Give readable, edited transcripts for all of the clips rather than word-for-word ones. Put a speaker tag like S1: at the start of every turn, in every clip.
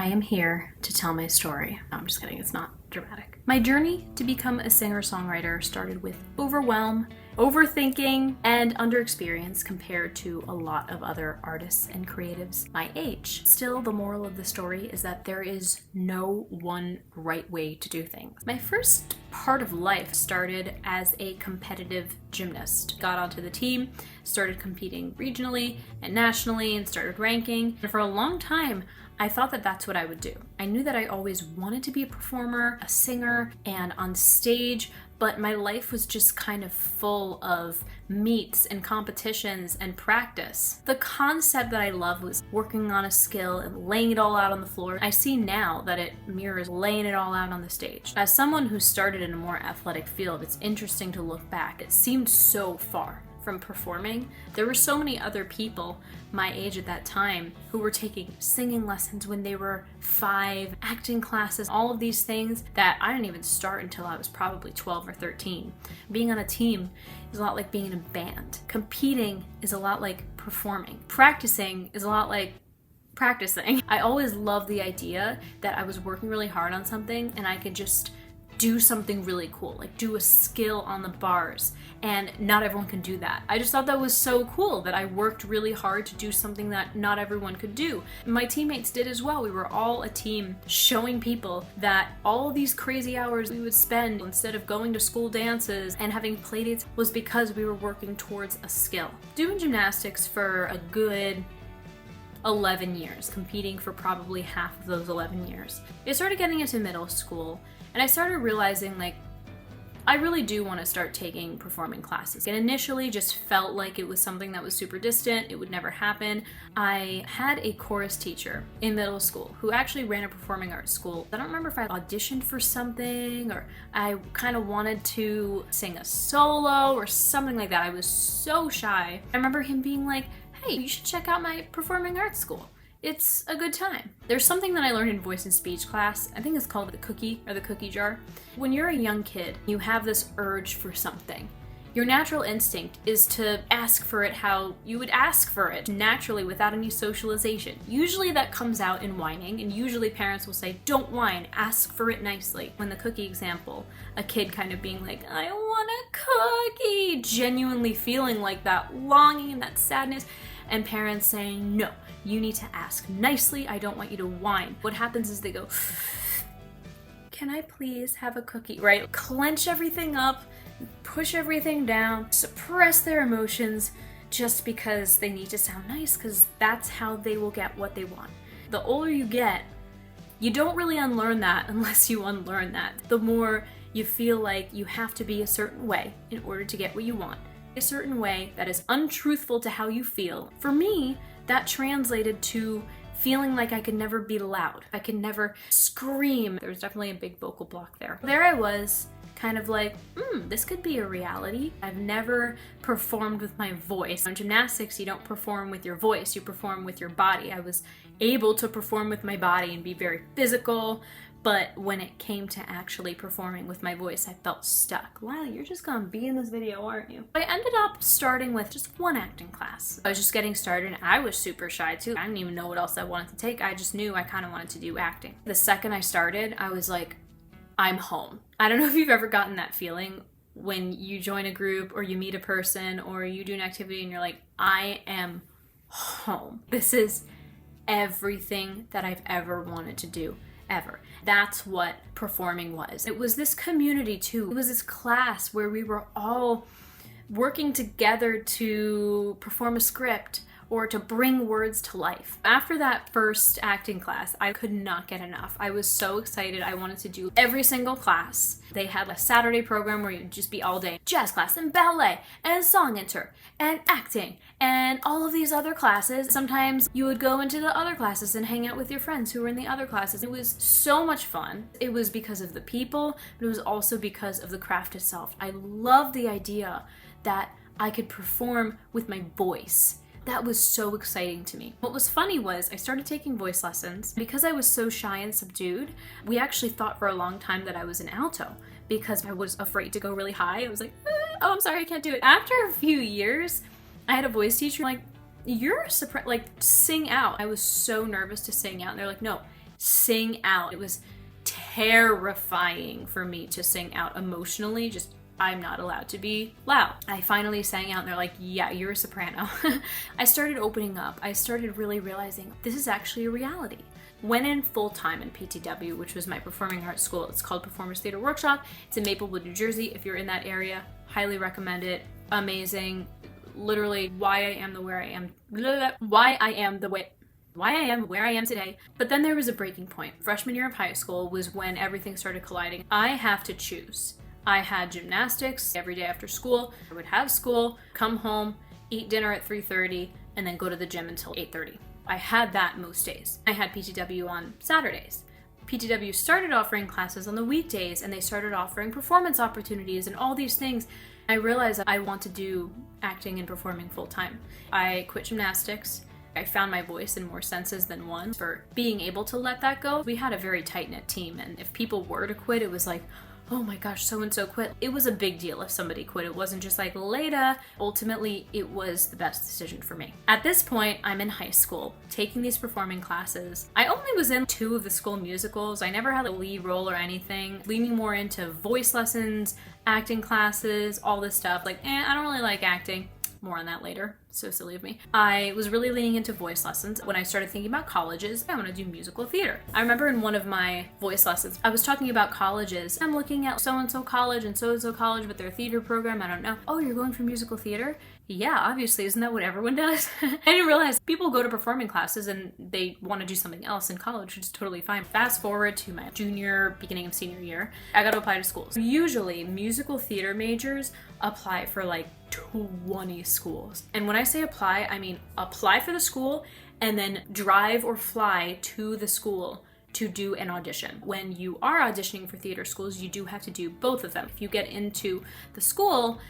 S1: I am here to tell my story. No, I'm just kidding, it's not dramatic. My journey to become a singer-songwriter started with overwhelm, overthinking, and underexperience compared to a lot of other artists and creatives my age. Still, the moral of the story is that there is no one right way to do things. My first part of life started as a competitive gymnast. Got onto the team, started competing regionally and nationally, and started ranking. And for a long time, I thought that that's what I would do. I knew that I always wanted to be a performer, a singer, and on stage, but my life was just kind of full of meets and competitions and practice. The concept that I loved was working on a skill and laying it all out on the floor. I see now that it mirrors laying it all out on the stage. As someone who started in a more athletic field, it's interesting to look back. It seemed so far from performing. There were so many other people my age at that time who were taking singing lessons when they were 5, acting classes, all of these things that I didn't even start until I was probably 12 or 13. Being on a team is a lot like being in a band. Competing is a lot like performing. Practicing is a lot like practicing. I always loved the idea that I was working really hard on something and I could just do something really cool, like do a skill on the bars, and not everyone can do that. I just thought that was so cool that I worked really hard to do something that not everyone could do. My teammates did as well. We were all a team, showing people that all these crazy hours we would spend instead of going to school dances and having playdates was because we were working towards a skill. Doing gymnastics for a good 11 years, competing for probably half of those 11 years. I started getting into middle school and I started realizing, like, I really do want to start taking performing classes. It initially just felt like it was something that was super distant, it would never happen. I had a chorus teacher in middle school who actually ran a performing arts school. I don't remember if I auditioned for something or I kind of wanted to sing a solo or something like that. I was so shy. I remember him being like, hey, you should check out my performing arts school. It's a good time. There's something that I learned in voice and speech class. I think it's called the cookie or the cookie jar. When you're a young kid, you have this urge for something. Your natural instinct is to ask for it how you would ask for it, naturally without any socialization. Usually that comes out in whining, and usually parents will say, don't whine, ask for it nicely. When the cookie example, a kid kind of being like, I want a cookie, genuinely feeling like that longing and that sadness, and parents saying, no, you need to ask nicely, I don't want you to whine. What happens is they go, can I please have a cookie, right? Clench everything up, push everything down, suppress their emotions just because they need to sound nice, because that's how they will get what they want. The older you get, you don't really unlearn that unless you unlearn that. The more you feel like you have to be a certain way in order to get what you want, a certain way that is untruthful to how you feel. For me, that translated to feeling like I could never be loud. I could never scream. There was definitely a big vocal block there. There I was, kind of like, this could be a reality. I've never performed with my voice. In gymnastics, you don't perform with your voice, you perform with your body. I was able to perform with my body and be very physical, but when it came to actually performing with my voice, I felt stuck. Lila, you're just gonna be in this video, aren't you? I ended up starting with just one acting class. I was just getting started and I was super shy too. I didn't even know what else I wanted to take. I just knew I kind of wanted to do acting. The second I started, I was like, I'm home. I don't know if you've ever gotten that feeling when you join a group or you meet a person or you do an activity and you're like, I am home. This is everything that I've ever wanted to do. Ever. That's what performing was. It was this community too. It was this class where we were all working together to perform a script or to bring words to life. After that first acting class, I could not get enough. I was so excited. I wanted to do every single class. They had a Saturday program where you'd just be all day. Jazz class and ballet and song inter and acting and all of these other classes. Sometimes you would go into the other classes and hang out with your friends who were in the other classes. It was so much fun. It was because of the people, but it was also because of the craft itself. I loved the idea that I could perform with my voice. That was so exciting to me. What was funny was I started taking voice lessons. Because I was so shy and subdued, we actually thought for a long time that I was an alto because I was afraid to go really high. I was like, oh, I'm sorry, I can't do it. After a few years, I had a voice teacher like, you're a sing out. I was so nervous to sing out. And they're like, no, sing out. It was terrifying for me to sing out emotionally. Just, I'm not allowed to be loud. I finally sang out and they're like, yeah, you're a soprano. I started opening up. I started really realizing this is actually a reality. Went in full time in PTW, which was my performing arts school. It's called Performance Theater Workshop. It's in Maplewood, New Jersey. If you're in that area, highly recommend it. Amazing. Literally why I am where I am today. But then there was a breaking point. Freshman year of high school was when everything started colliding. I have to choose. I had gymnastics every day after school. I would have school, come home, eat dinner at 3:30, and then go to the gym until 8:30. I had that most days. I had PTW on Saturdays. PTW started offering classes on the weekdays, and they started offering performance opportunities and all these things. I realized that I want to do acting and performing full time. I quit gymnastics. I found my voice in more senses than one for being able to let that go. We had a very tight-knit team, and if people were to quit, it was like, oh my gosh, so-and-so quit. It was a big deal if somebody quit. It wasn't just like, later. Ultimately, it was the best decision for me. At this point, I'm in high school, taking these performing classes. I only was in 2 of the school musicals. I never had a lead role or anything. Leaning more into voice lessons, acting classes, all this stuff. Like, I don't really like acting. More on that later. So silly of me. I was really leaning into voice lessons. When I started thinking about colleges, I want to do musical theater. I remember in one of my voice lessons, I was talking about colleges. I'm looking at so-and-so college and so-and-so college with their theater program. I don't know. Oh, you're going for musical theater? Yeah, obviously. Isn't that what everyone does? I didn't realize people go to performing classes and they want to do something else in college, which is totally fine. Fast forward to my junior, beginning of senior year, I got to apply to schools. Usually, musical theater majors apply for like 20 schools. And when I say apply, I mean apply for the school and then drive or fly to the school to do an audition. When you are auditioning for theater schools, you do have to do both of them. If you get into the school,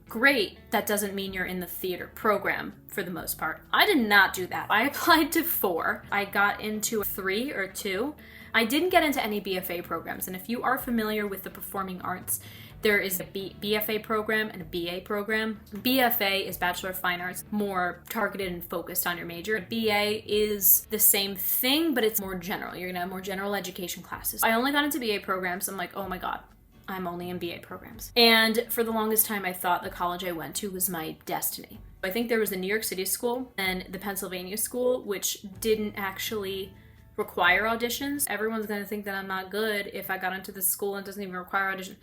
S1: great. That doesn't mean you're in the theater program for the most part. I did not do that. I applied to 4. I got into 3 or 2. I didn't get into any BFA programs. And if you are familiar with the performing arts, there is a BFA program and a BA program. BFA is Bachelor of Fine Arts, more targeted and focused on your major. BA is the same thing, but it's more general. You're gonna have more general education classes. I only got into BA programs. I'm like, oh my God, I'm only in BA programs. And for the longest time, I thought the college I went to was my destiny. I think there was the New York City school and the Pennsylvania school, which didn't actually require auditions. Everyone's gonna think that I'm not good if I got into this school and it doesn't even require audition.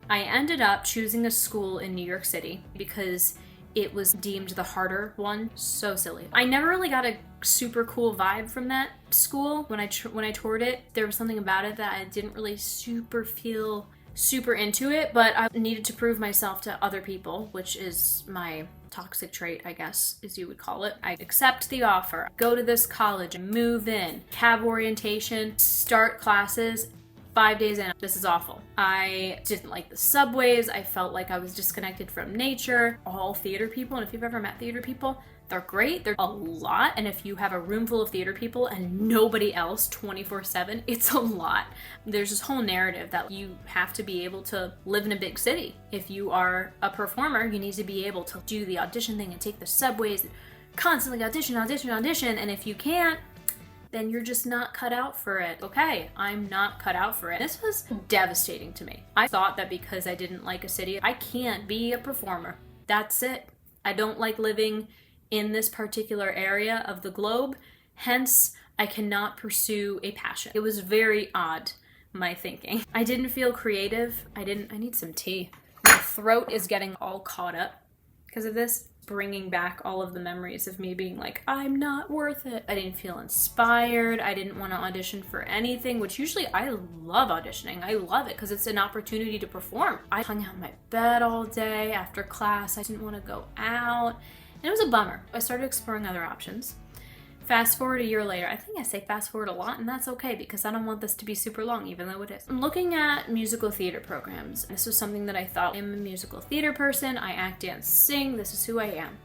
S1: I ended up choosing a school in New York City because it was deemed the harder one. So silly. I never really got a super cool vibe from that school when I toured it. There was something about it that I didn't really feel super into it, but I needed to prove myself to other people, which is my toxic trait, I guess, as you would call it. I accept the offer, go to this college, move in, have orientation, start classes. 5 days in, this is awful. I didn't like the subways. I felt like I was disconnected from nature. All theater people, and if you've ever met theater people, they're great. They're a lot. And if you have a room full of theater people and nobody else 24/7, it's a lot. There's this whole narrative that you have to be able to live in a big city. If you are a performer, you need to be able to do the audition thing and take the subways and constantly audition. And if you can't, then you're just not cut out for it. Okay, I'm not cut out for it. This was devastating to me. I thought that because I didn't like a city, I can't be a performer. That's it. I don't like living in this particular area of the globe, hence I cannot pursue a passion. It was very odd, my thinking. I didn't feel creative. I need some tea. My throat is getting all caught up because of this. Bringing back all of the memories of me being like, I'm not worth it. I didn't feel inspired. I didn't want to audition for anything, which usually I love auditioning. I love it because it's an opportunity to perform. I hung out in my bed all day after class. I didn't want to go out. And it was a bummer. I started exploring other options. Fast forward a year later. I think I say fast forward a lot, and that's okay because I don't want this to be super long, even though it is. I'm looking at musical theater programs. This was something that I thought, I'm a musical theater person. I act, dance, sing. This is who I am.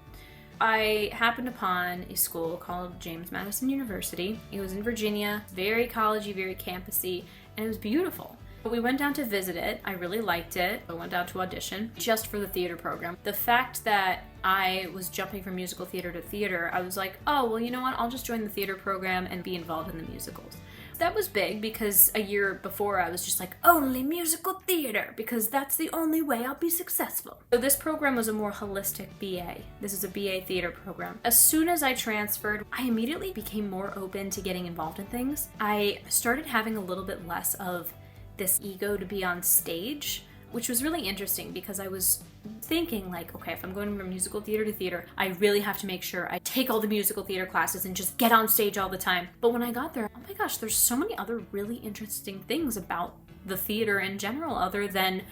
S1: I happened upon a school called James Madison University. It was in Virginia, very collegey, very campusy, and it was beautiful. We went down to visit it. I really liked it. I went down to audition just for the theater program. The fact that I was jumping from musical theater to theater, I was like, oh, well, you know what? I'll just join the theater program and be involved in the musicals. That was big because a year before I was just like, only musical theater, because that's the only way I'll be successful. So this program was a more holistic BA. This is a BA theater program. As soon as I transferred, I immediately became more open to getting involved in things. I started having a little bit less of this ego to be on stage, which was really interesting because I was thinking like, okay, if I'm going from musical theater to theater, I really have to make sure I take all the musical theater classes and just get on stage all the time. But when I got there, oh my gosh, there's so many other really interesting things about the theater in general other than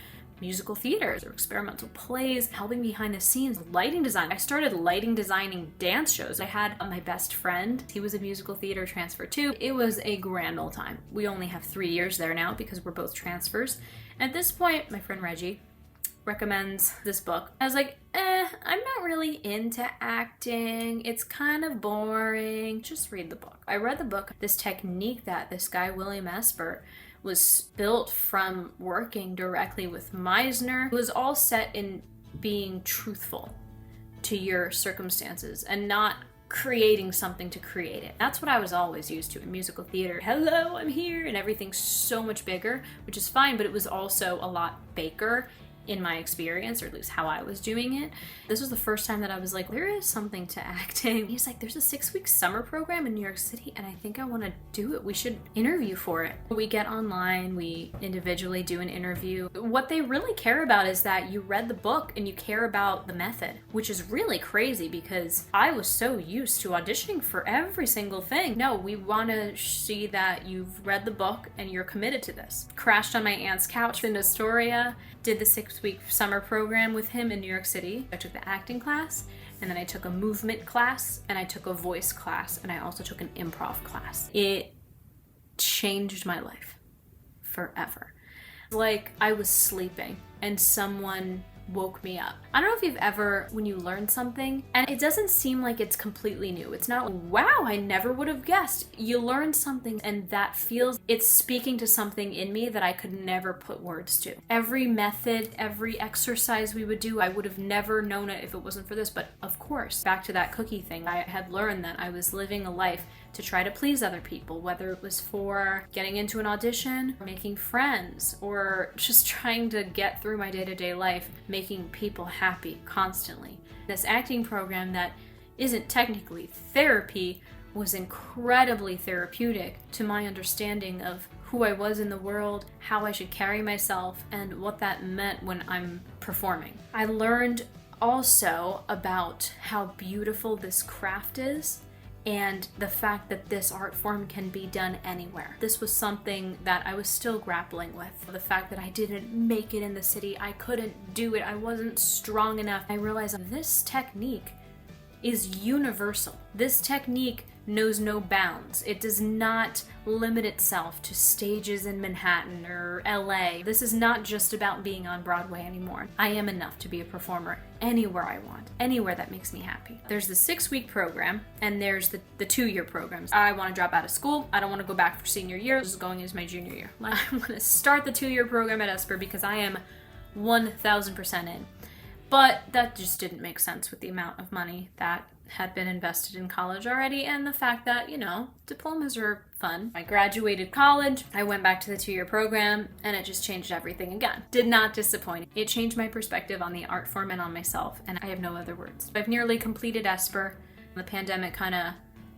S1: musical theaters or experimental plays, helping behind the scenes, lighting design. I started lighting designing dance shows. I had my best friend, he was a musical theater transfer too. It was a grand old time. We only have 3 years there now because we're both transfers. At this point, my friend Reggie recommends this book. I was like, I'm not really into acting. It's kind of boring. Just read the book. I read the book. This technique that this guy, William Esper, was built from working directly with Meisner. It was all set in being truthful to your circumstances and not creating something to create it. That's what I was always used to in musical theater. Hello, I'm here, and everything's so much bigger, which is fine, but it was also a lot baker in my experience, or at least how I was doing it. This was the first time that I was like, there is something to acting. He's like, there's a 6-week summer program in New York City and I think I want to do it. We should interview for it. We get online, we individually do an interview. What they really care about is that you read the book and you care about the method, which is really crazy because I was so used to auditioning for every single thing. No, we want to see that you've read the book and you're committed to this. Crashed on my aunt's couch in Astoria, did the 6-week summer program with him in New York City. I took the acting class, and then I took a movement class, and I took a voice class, and I also took an improv class. It changed my life forever. Like I was sleeping and someone woke me up. I don't know if you've ever, when you learn something and it doesn't seem like it's completely new. It's not like, wow, I never would have guessed. You learn something and that feels, it's speaking to something in me that I could never put words to. Every method, every exercise we would do, I would have never known it if it wasn't for this. But of course, back to that cookie thing, I had learned that I was living a life to try to please other people, whether it was for getting into an audition, or making friends, or just trying to get through my day-to-day life, making people happy constantly. This acting program that isn't technically therapy was incredibly therapeutic to my understanding of who I was in the world, how I should carry myself, and what that meant when I'm performing. I learned also about how beautiful this craft is, and the fact that this art form can be done anywhere. This was something that I was still grappling with. The fact that I didn't make it in the city, I couldn't do it, I wasn't strong enough. I realized this technique is universal. This technique knows no bounds. It does not limit itself to stages in Manhattan or LA. This is not just about being on Broadway anymore. I am enough to be a performer anywhere I want, anywhere that makes me happy. There's the 6-week program and there's the 2-year programs. I want to drop out of school. I don't want to go back for senior year. This is going into my junior year. I'm going to start the 2-year program at Esper because I am 1000% in. But that just didn't make sense with the amount of money that had been invested in college already and the fact that, you know, diplomas are fun. I graduated college, I went back to the 2-year program, and it just changed everything again. Did not disappoint. It changed my perspective on the art form and on myself, and I have no other words. I've nearly completed Esper. The pandemic kind of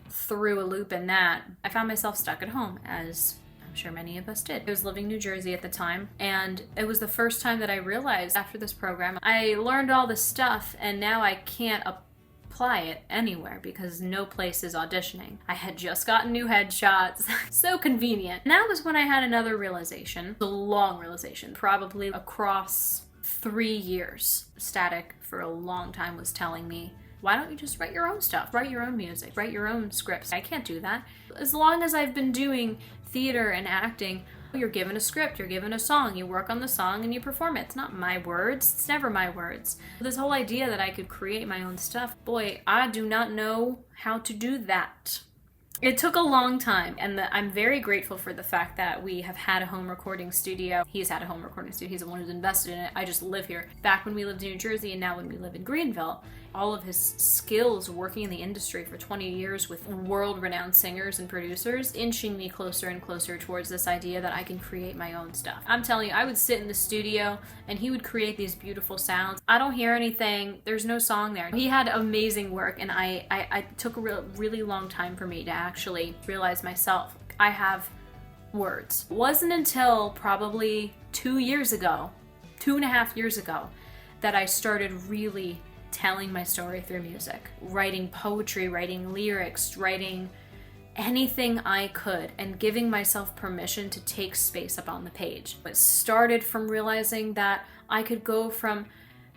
S1: threw a loop in that. I found myself stuck at home, as I'm sure many of us did. I was living in New Jersey at the time, and it was the first time that I realized after this program, I learned all this stuff, and now I can't apply it anywhere because no place is auditioning. I had just gotten new headshots. So convenient. And that was when I had another realization, a long realization, probably across 3 years. Static for a long time was telling me, why don't you just write your own stuff? Write your own music, write your own scripts. I can't do that. As long as I've been doing theater and acting, you're given a script, you're given a song, you work on the song and you perform it. It's not my words, it's never my words. This whole idea that I could create my own stuff, boy, I do not know how to do that. It took a long time, and I'm very grateful for the fact that we have had a home recording studio. He's had a home recording studio. He's the one who's invested in it. I just live here. Back when we lived in New Jersey and now when we live in Greenville, all of his skills working in the industry for 20 years with world-renowned singers and producers, inching me closer and closer towards this idea that I can create my own stuff. I'm telling you, I would sit in the studio and he would create these beautiful sounds. I don't hear anything. There's no song there. He had amazing work, and I took a really long time for me to actually realize myself, I have words. It wasn't until probably 2 years ago, 2.5 years ago, that I started really telling my story through music. Writing poetry, writing lyrics, writing anything I could, and giving myself permission to take space up on the page. It started from realizing that I could go from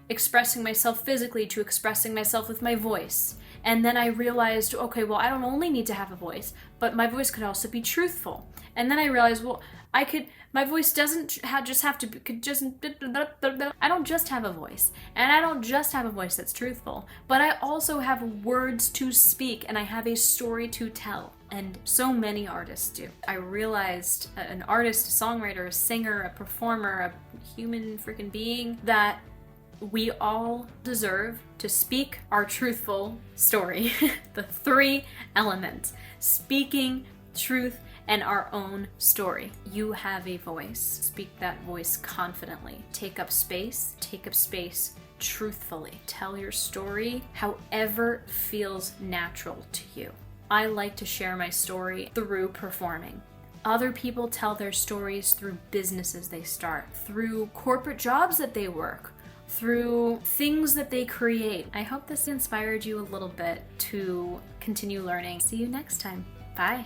S1: expressing myself physically to expressing myself with my voice. And then I realized, okay, well, I don't only need to have a voice, but my voice could also be truthful. And then I realized, well, my voice doesn't just have to be, I don't just have a voice. And I don't just have a voice that's truthful, but I also have words to speak, and I have a story to tell. And so many artists do. I realized, an artist, a songwriter, a singer, a performer, a human freaking being, that we all deserve to speak our truthful story. The 3 elements: speaking, truth, and our own story. You have a voice. Speak that voice confidently. Take up space truthfully. Tell your story however feels natural to you. I like to share my story through performing. Other people tell their stories through businesses they start, through corporate jobs that they work, through things that they create. I hope this inspired you a little bit to continue learning. See you next time. Bye.